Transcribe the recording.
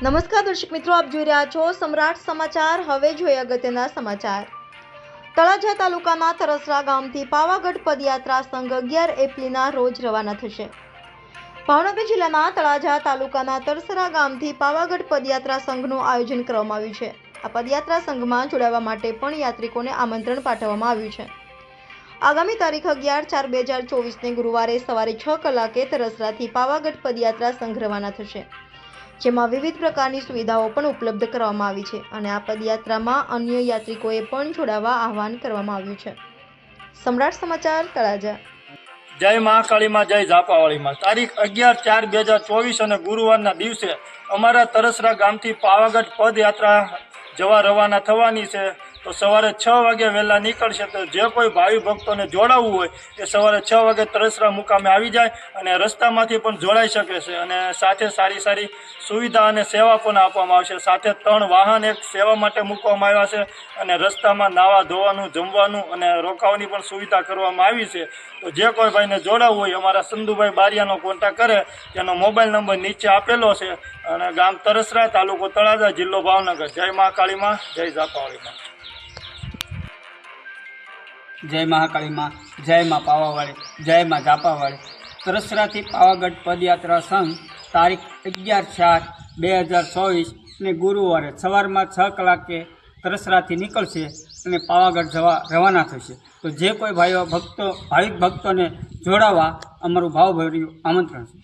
નમસ્કાર દર્શક મિત્રો, આપ જોઈ રહ્યા છો સમ્રાટ સમાચાર। હવે જોઈએ અગત્યના સમાચાર। તળાજા તાલુકાના તરસરા ગામથી પાવાગઢ પદયાત્રા સંઘ 11 એપ્રિલના રોજ રવાના થશે। ભાવનગર જિલ્લાના તળાજા તાલુકાના તરસરા ગામથી પાવાગઢ પદયાત્રા સંઘનું આયોજન કરવામાં આવ્યું છે। આ પદયાત્રા સંઘમાં જોડાવા માટે પણ યાત્રિકોને આમંત્રણ પાઠવવામાં આવ્યું છે। આગામી તારીખ 11/4/2024ને ગુરુવારે સવારે 6 કલાકે તરસરાથી પાવાગઢ પદયાત્રા સંઘ રવાના થશે, જેમાં વિવિધ પ્રકારની સુવિધાઓ પણ ઉપલબ્ધ કરવામાં આવી છે અને આ પદયાત્રામાં અન્ય યાત્રિકોએ પણ જોડાવા આહવાન કરવામાં આવ્યું છે। સમ્રાટ સમાચાર, તળાજા। જય મહાકાળીમાં, જય ઝાપાવાળીમાં। તારીખ 11/4/2024 અને ગુરુવારના દિવસે અમારા તરસરા ગામથી પાવાગઢ પદયાત્રા જવા રવાના થવાની છે। તો સવારે 6 વાગે વહેલા નીકળશે। તો જે કોઈ ભાવિ ભક્તોને જોડાવવું હોય એ સવારે 6 વાગે તરસરા મુકામે આવી જાય અને રસ્તામાંથી પણ જોડાઈ શકે છે અને સાથે સારી સુવિધા અને સેવા પણ આપવામાં આવશે। સાથે 3 વાહન એક સેવા માટે મૂકવામાં આવ્યા છે અને રસ્તામાં નાવા ધોવાનું, જમવાનું અને રોકાવાની પણ સુવિધા કરવામાં આવી છે। તો જે કોઈ ભાઈને જોડાવવું હોય અમારા સંધુભાઈ બારિયાનો કોન્ટેક્ટ કરે, તેનો મોબાઈલ નંબર નીચે આપેલો છે અને ગામ તરસરા, તાલુકો તળાજા, જિલ્લો ભાવનગર। જય મહાકાળીમાં, જય ઝાપાવાળીમાં। જય મહાકાળીમાં, જય માં પાવાવાળી, જય માં ઝાપાવાળી। તરસરાથી પાવાગઢ પદયાત્રા સંઘ તારીખ 11/4/2024 ને ગુરુવારે સવારમાં 6 કલાકે તરસરાથી નીકળશે અને પાવાગઢ જવા રવાના થશે। તો જે કોઈ ભાવિક ભક્તોને જોડાવા અમારું ભાવભર્યું આમંત્રણ છે।